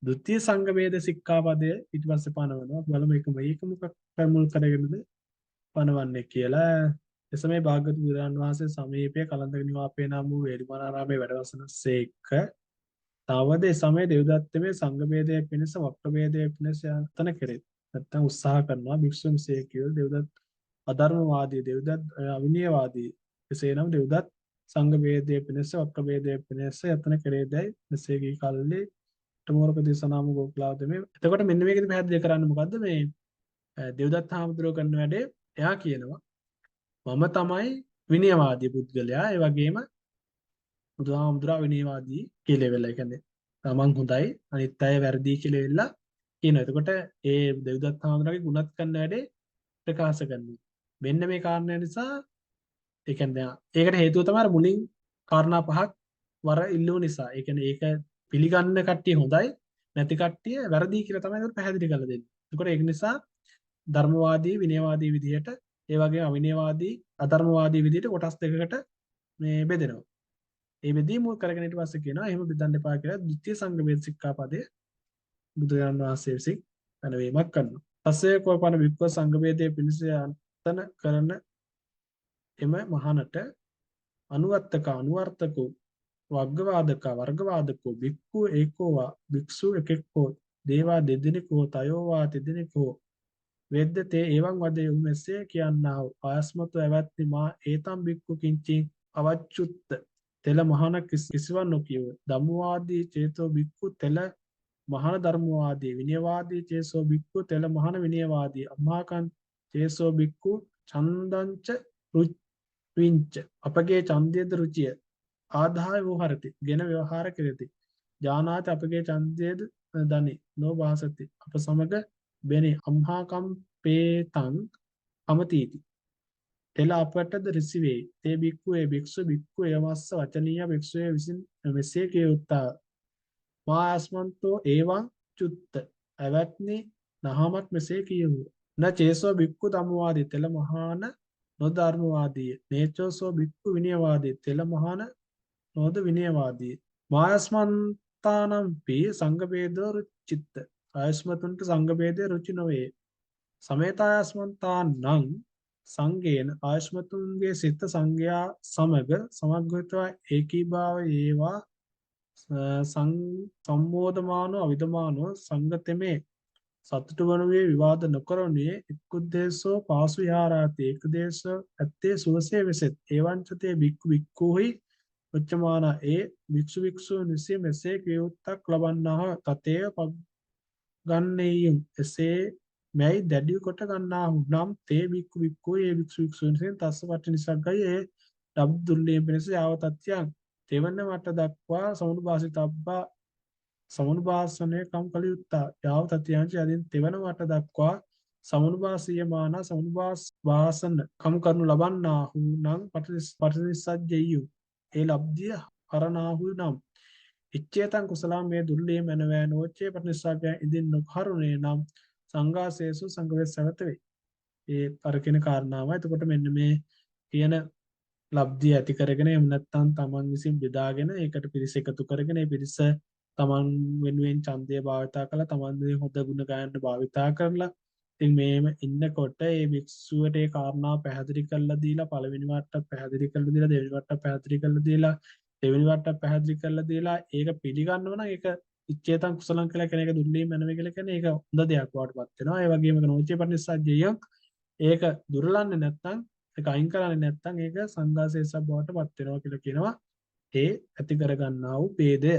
ද්විතීය සංඝ වේද සික්ඛාපදය ඊට පස්සේ පනවනවා. බලමු මේක මොකක් මුල් කරගෙනද පනවන්නේ කියලා. එසමේ භාග්‍යවතුන් බුදුරජාණන් වහන්සේ සමීපයේ කලන්දක නිවාපේ නම් වූ වේළුවනාරාමේ වැඩවසන සේක. තවද ඒ සමයේ දෙව්දත්තමේ සංඝ වේදයේ පිණිස වක්‍ර වේදයේ පිණිස යතන කෙරේ. නැත්තම් උත්සාහ කරනවා භික්ෂුන් සේකියෝ දෙව්දත් අධර්මවාදී දෙව්දත් අවිනයවාදී එසේනම් දෙව්දත් සංඝ වේදයේ පිණිස වක්‍ර වේදයේ පිණිස යතන කෙරේදයි මෙසේ කී කල්ලි තමෝරක දේශනාම ගෝකලාවදමේ. එතකොට මෙන්න මේකද පැහැදිලි කරන්න මොකද්ද මේ දෙව්දත් හාමුදුරුවෝ කරන වැඩේ. එයා කියනවා මම තමයි විනයවාදී පුද්ගලයා. ඒ වගේම බුදුහාමුදුරුවෝ විනයවාදී කියලා වෙලා. ඒ කියන්නේ තමන් හොඳයි අනිත් අය වැරදි කියලා වෙලා කියනවා. එතකොට ඒ දෙව්දත් හාමුදුරුවෝගේ ගුණත් කරන වැඩේ ප්‍රකාශ කරනවා. මෙන්න මේ කාරණය නිසා ඒ කියන්නේ ඒකට හේතුව තමයි මුලින් කාරණා පහක් වර ඉල්ලුව නිසා. ඒ කියන්නේ ඒක පිළිගන්න කට්ටිය හොඳයි නැති කට්ටිය වැරදි කියලා තමයි ඒක පැහැදිලි කරලා දෙන්නේ. ඒකට ඒක නිසා ධර්මවාදී විනයවාදී විදිහට ඒ වගේම අවිනයවාදී අධර්මවාදී විදිහට කොටස් දෙකකට මේ බෙදෙනවා. ඒ බෙදීම මුල් කරගෙන ඊට පස්සේ කියනවා එහෙම බෙදන්න එපා කියලා ද්විතීය සංඝ වේද සික්ඛාපදයේ බුදුරජාණන් වහන්සේ විසින් පැනවීමක් කරනවා. පස්සේ කෝපන වික්ව සංඝ වේදයේ පිණිස යතන කරන එම මහානට අනුවත්තක අනුවර්තකෝ වර්ගවාදකෝ බික්ඛු ඒකෝවා භික්ෂු එකෙක්කෝ දේවා දෙදෙනෙකෝ තයෝවා තෙදෙනෙකෝ වෙද්දතේ එවං වදේ උමෙස්සේ කියන්නා වූ ආස්මතු ඇවැත්නි මා ඒතම් බික්ඛු කිංචි අවච්චුත්ත තෙල මහාන කිසිවක් නොකියව ධම්මවාදී චේතෝ බික්ඛු තෙල මහාන ධර්මවාදී විනයවාදී චේසෝ බික්ඛු තෙල මහාන විනයවාදී අම්මාකං චේසෝ බික්ඛු චන්දංච රුචිංච අපගේ ඡන්දයේද රුචිය ආදාය වූහරති ගෙන ව්‍යවහාර කෙරෙති ජානාති අපගේ ඡන්දයේද දනි නොවාසති අප සමග බෙනි අම්හාකම්පේතං අමතීති තෙල අපටද රිසිවේ තේ බික්ඛු ඒ භික්ෂු බික්ඛු එවස්ස වචනීය භික්ෂුවේ විසින් මෙසේ කිය යුත්තා මා අස්මන්තෝ ඒවං චුත්ත ඇවැත්නි නහමක් මෙසේ කියවූ න චේසෝ බික්ඛු ධම්මවාදී තෙල මහාන නොධර්මවාදී නේචෝසෝ බික්ඛු විනයවාදී තෙල මහාන නොද විනයවාදී මායස්මන්තානම් පී සංඝ වේදෝ රුචිත්ත ආයස්මතුන්ට සංඝ වේදේ රුචි නොවේ සමේතායස්මන්තානං සංගේන ආයස්මතුන්ගේ සිත සංඝයා සමග සමග්ගතව ඒකීභාව ඒවා සම්මෝධමානෝ අවිදමානෝ සංගතමේ සතුට වනුයේ විවාද නොකරනුයේ එක්කුද්දේශෝ පාසු විහාරාති ඒකදේශ ඇත්තේ සුවසේ වෙසෙත් ඒවංචතේ බික්ඛු බික්ඛූහි උච්චමාන ඒ භික්ෂු භික්ෂූන් විසින් මෙසේ කියුත්තක් ලබන්නාහ තතේ පගන්නේයුම් එසේ මැයි දැඩි කොට ගන්නාහු නම් තේ බික්ඛු බික්ඛූ ඒ භික්ෂු භික්ෂූන් විසින් තස්ස පට්ඨ නිසග්ගය ඒ ඩබ් දුල්ලේ පිණිස යාවතත්‍යං තෙවන මට දක්වා සමුනුභාසිතබ්බා සමුනුභාසනය කම් කළ යුත්තා යාවතත්‍යංච යදින් තෙවන මට දක්වා සමුනුභාසීයමාන සමුනුභාසන කම් කරනු ලබන්නාහු නම් පටිනිස්සජ්ජෙය්‍යු ඒ ලබ්ධිය හරනාහු නම් ඉච්ඡේතං කුසලං මේ දුර්ලේ මනවෑ නෝචේ පටිනිස්සග්ගය ඉදින් නොකරුණේ නම් සංඝාසේසු සංඝවේස සවත වේ. ඒ අර කියන කාරණාව. එතකොට මෙන්න මේ කියන ලබ්ධිය ඇති කරගෙන එහෙම නැත්නම් තමන් විසින් බෙදාගෙන ඒකට පිරිස එකතු කරගෙන ඒ පිරිස තමන් වෙනුවෙන් ඡන්දය භාවිතා කරලා තමන්ගේ හොඳ ගුණ ගායන භාවිතා කරලා ඉතින් මේම ඉන්නකොට ඒ භික්ෂුවට ඒ කාරණා පැහැදිලි කරලා දීලා පළවෙනි වට්ටක් පැහැදිලි කරලා දීලා දෙවෙනි වට්ටක් පැහැදිලි කරලා දීලා දෙවෙනි වට්ටක් පැහැදිලි කරලා දීලා ඒක පිළිගන්නව නම් ඒක ඉච්ඡේතං කුසලං කියලා කියන එක දුර්ලේ මනම කියලා කියන්නේ ඒක හොඳ දෙයක් වඩපත් වෙනවා. ඒ වගේම නෝචේ පටිනිස්සජ්ජය ඒක දුර්ලන්නේ නැත්නම් ඒක අයින් කරන්නේ නැත්නම් ඒක සංඝාසේසබ් බවට පත් වෙනවා කියලා කියනවා. ඒ ඇති කරගන්නා වූ ભેදය